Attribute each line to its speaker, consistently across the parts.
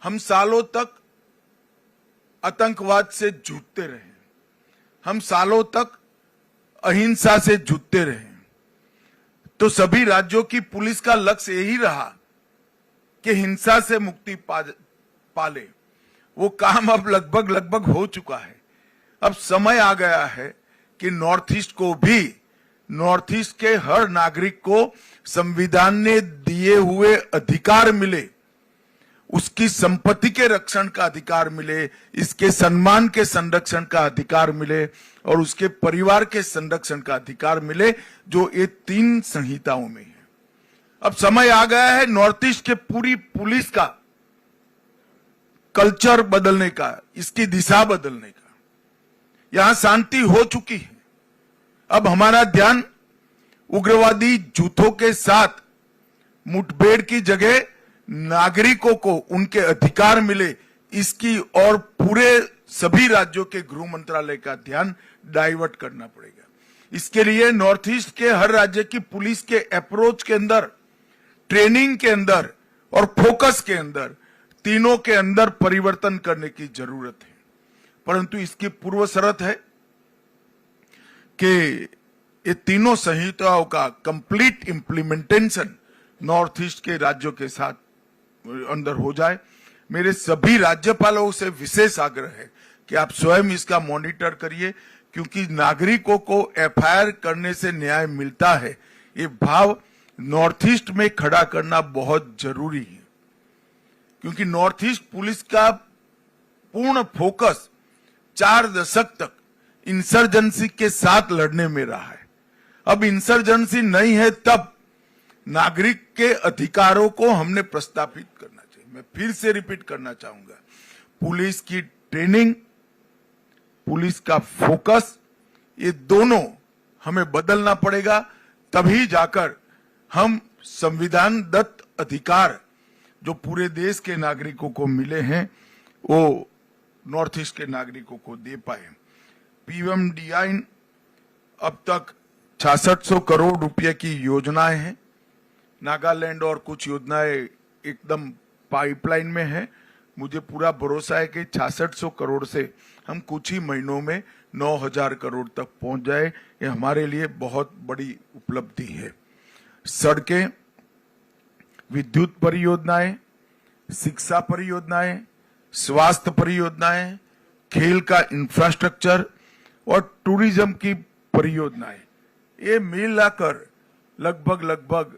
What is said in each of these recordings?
Speaker 1: हम सालों तक आतंकवाद से जूझते रहे, हम सालों तक अहिंसा से जूझते रहे। तो सभी राज्यों की पुलिस का लक्ष्य यही रहा कि हिंसा से मुक्ति पाले। वो काम अब लगभग हो चुका है। अब समय आ गया है कि नॉर्थ ईस्ट को भी, नॉर्थ ईस्ट के हर नागरिक को संविधान ने दिए हुए अधिकार मिले, उसकी संपत्ति के रक्षण का अधिकार मिले, इसके सम्मान के संरक्षण का अधिकार मिले और उसके परिवार के संरक्षण का अधिकार मिले, जो ये 3 संहिताओं में है। अब समय आ गया है नॉर्थ ईस्ट के पूरी पुलिस का कल्चर बदलने का, इसकी दिशा बदलने का। यहां शांति हो चुकी है। अब हमारा ध्यान उग्रवादी जुथों के साथ मुठभेड़ की जगह नागरिकों को उनके अधिकार मिले, इसकी और पूरे सभी राज्यों के गृह मंत्रालय का ध्यान डाइवर्ट करना पड़ेगा। इसके लिए नॉर्थ ईस्ट के हर राज्य की पुलिस के अप्रोच के अंदर, ट्रेनिंग के अंदर और फोकस के अंदर, तीनों के अंदर परिवर्तन करने की जरूरत है। परंतु इसकी पूर्व शर्त है कि ये तीनों संहिताओं का कंप्लीट इंप्लीमेंटेशन नॉर्थ ईस्ट के राज्यों के साथ अंदर हो जाए। मेरे सभी राज्यपालों से विशेष आग्रह है कि आप स्वयं इसका मॉनिटर करिए, क्योंकि नागरिकों को एफआईआर करने से न्याय मिलता है, ये भाव नॉर्थ ईस्ट में खड़ा करना बहुत जरूरी है। क्योंकि नॉर्थ ईस्ट पुलिस का पूर्ण फोकस 4 दशक तक इंसर्जेंसी के साथ लड़ने में रहा है। अब इंसर्जेंसी नहीं है, तब नागरिक के अधिकारों को हमने प्रस्थापित करना चाहिए। मैं फिर से रिपीट करना चाहूंगा, पुलिस की ट्रेनिंग, पुलिस का फोकस, ये दोनों हमें बदलना पड़ेगा। तभी जाकर हम संविधान दत्त अधिकार जो पूरे देश के नागरिकों को मिले हैं, वो नॉर्थ ईस्ट के नागरिकों को दे पाए। पीएमडीआई अब तक 6600 करोड़ रुपए की योजनाएं हैं। नागालैंड और कुछ योजनाएं एकदम पाइपलाइन में है। मुझे पूरा भरोसा है कि 6600 करोड़ से हम कुछ ही महीनों में 9000 करोड़ तक पहुंच जाए। ये हमारे लिए बहुत बड़ी उपलब्धि है। सड़कें, विद्युत परियोजनाएं, शिक्षा परियोजनाएं, स्वास्थ्य परियोजनाएं, खेल का इंफ्रास्ट्रक्चर और टूरिज्म की परियोजनाएं, ये मिलाकर लगभग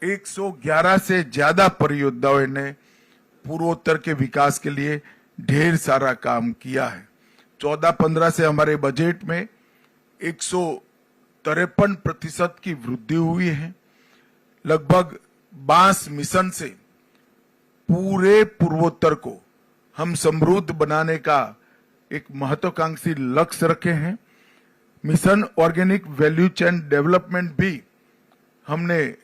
Speaker 1: 111 से ज्यादा परियोजनाओं ने पूर्वोत्तर के विकास के लिए ढेर सारा काम किया है। 14-15 से हमारे बजट में 153% की वृद्धि हुई है। लगभग 22 मिशन से पूरे पूर्वोत्तर को हम समृद्ध बनाने का एक महत्वाकांक्षी लक्ष्य रखे हैं। Mission organic value chain development भी हमने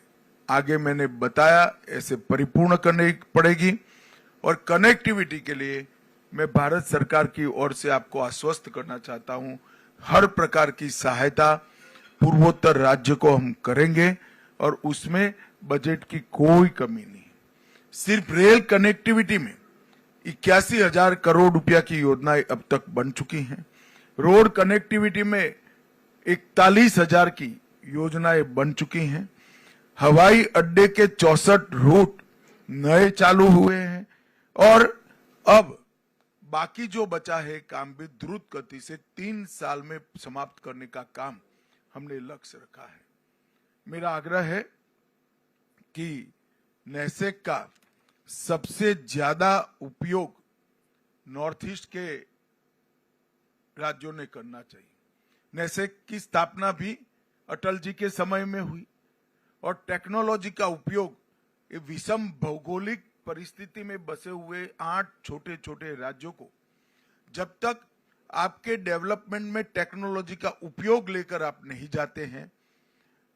Speaker 1: आगे मैंने बताया ऐसे परिपूर्ण करनी पड़ेगी। और कनेक्टिविटी के लिए मैं भारत सरकार की ओर से आपको आश्वस्त करना चाहता हूं, हर प्रकार की सहायता पूर्वोत्तर राज्य को हम करेंगे और उसमें बजट की कोई कमी नहीं। सिर्फ रेल कनेक्टिविटी में 81,000 करोड़ रुपया की योजनाएं अब तक बन चुकी हैं। रोड कनेक्टिविटी में 41,000 की योजनाएं बन चुकी हैं। हवाई अड्डे के 64 रूट नए चालू हुए हैं और अब बाकी जो बचा है काम भी द्रुत गति से 3 साल में समाप्त करने का काम हमने लक्ष्य रखा है। मेरा आग्रह है कि नेसेक का सबसे ज्यादा उपयोग नॉर्थ ईस्ट के राज्यों ने करना चाहिए। नेसेक की स्थापना भी अटल जी के समय में हुई और टेक्नोलॉजी का उपयोग ये विषम भौगोलिक परिस्थिति में बसे हुए 8 छोटे छोटे राज्यों को, जब तक आपके डेवलपमेंट में टेक्नोलॉजी का उपयोग लेकर आप नहीं जाते हैं,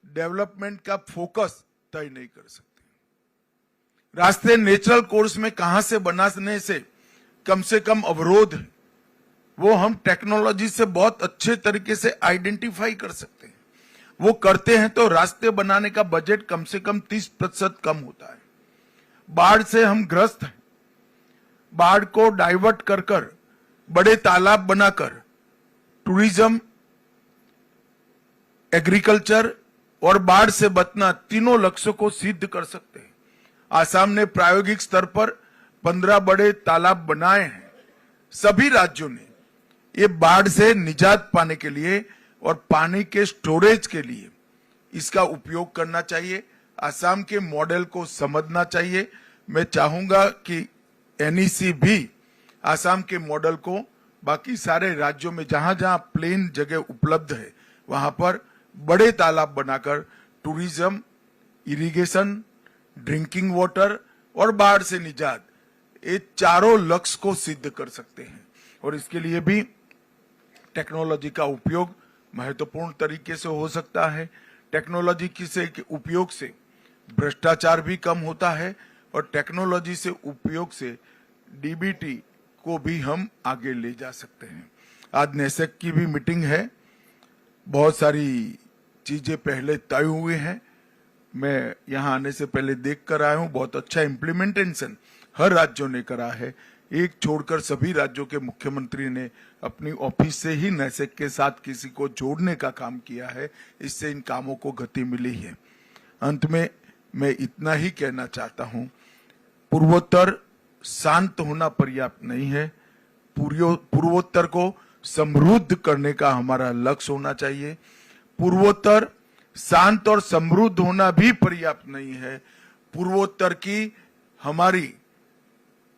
Speaker 1: डेवलपमेंट का फोकस तय नहीं कर सकते। रास्ते नेचुरल कोर्स में कहां से बनाने से कम अवरोध है, वो हम टेक्नोलॉजी से बहुत अच्छे तरीके से आइडेंटिफाई कर सकते हैं। वो करते हैं तो रास्ते बनाने का बजट कम से कम 30% कम होता है। बाढ़ से हम ग्रस्त हैं बाढ़ को डाइवर्ट कर बड़े तालाब बनाकर टूरिज्म, एग्रीकल्चर और बाढ़ से बचना तीनों लक्ष्यों को सिद्ध कर सकते हैं। आसाम ने प्रायोगिक स्तर पर 15 बड़े तालाब बनाए हैं। सभी राज्यों ने ये बाढ़ से निजात पाने के लिए और पानी के स्टोरेज के लिए इसका उपयोग करना चाहिए। आसाम के मॉडल को समझना चाहिए। मैं चाहूंगा कि एनईसी भी आसाम के मॉडल को बाकी सारे राज्यों में जहां जहां प्लेन जगह उपलब्ध है वहां पर बड़े तालाब बनाकर टूरिज्म, इरिगेशन, ड्रिंकिंग वाटर और बाढ़ से निजात, ये चारों लक्ष्य को सिद्ध कर सकते हैं। और इसके लिए भी टेक्नोलॉजी का उपयोग महत्वपूर्ण तरीके से हो सकता है। टेक्नोलॉजी के उपयोग से भ्रष्टाचार भी कम होता है और टेक्नोलॉजी से उपयोग से डीबीटी को भी हम आगे ले जा सकते हैं। आज नेसेक की भी मीटिंग है। बहुत सारी चीजें पहले तय हुए हैं। मैं यहाँ आने से पहले देख कर आया हूँ। बहुत अच्छा इम्प्लीमेंटेशन हर राज्यों ने करा है। एक छोड़कर सभी राज्यों के मुख्यमंत्री ने अपनी ऑफिस से ही नेसेक के साथ किसी को जोड़ने का काम किया है। इससे इन कामों को गति मिली है। अंत में मैं इतना ही कहना चाहता हूं, पूर्वोत्तर शांत होना पर्याप्त नहीं है। पूर्वोत्तर को समृद्ध करने का हमारा लक्ष्य होना चाहिए। पूर्वोत्तर शांत और समृद्ध होना भी पर्याप्त नहीं है। पूर्वोत्तर की हमारी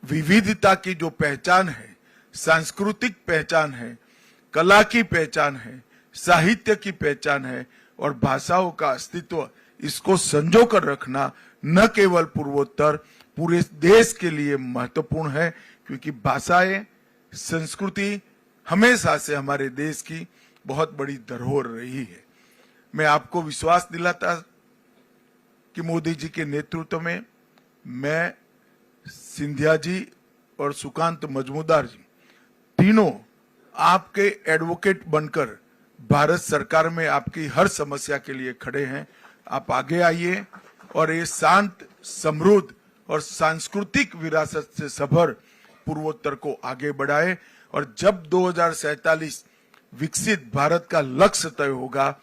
Speaker 1: विविधता की जो पहचान है, सांस्कृतिक पहचान है, कला की पहचान है, साहित्य की पहचान है और भाषाओं का अस्तित्व, इसको संजो कर रखना न केवल पूर्वोत्तर, पूरे देश के लिए महत्वपूर्ण है। क्योंकि भाषाएं, संस्कृति हमेशा से हमारे देश की बहुत बड़ी धरोहर रही है। मैं आपको विश्वास दिलाता कि मोदी जी के नेतृत्व में मैं, सिंधिया जी और सुकांत मजमूदार जी तीनों आपके एडवोकेट बनकर भारत सरकार में आपकी हर समस्या के लिए खड़े हैं। आप आगे आइए और ये शांत, समृद्ध और सांस्कृतिक विरासत से सभर पूर्वोत्तर को आगे बढ़ाए। और जब 2047 विकसित भारत का लक्ष्य तय होगा,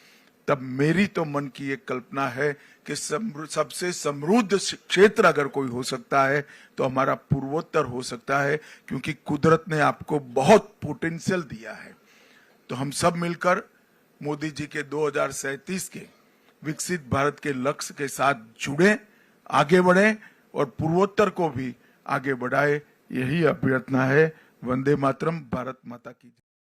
Speaker 1: तब मेरी तो मन की एक कल्पना है कि सबसे समृद्ध क्षेत्र अगर कोई हो सकता है तो हमारा पूर्वोत्तर हो सकता है। क्योंकि कुदरत ने आपको बहुत पोटेंशियल दिया है। तो हम सब मिलकर मोदी जी के 2037 के विकसित भारत के लक्ष्य के साथ जुड़े, आगे बढ़े और पूर्वोत्तर को भी आगे बढ़ाए। यही अभ्यर्थना है। वंदे मातरम। भारत माता की।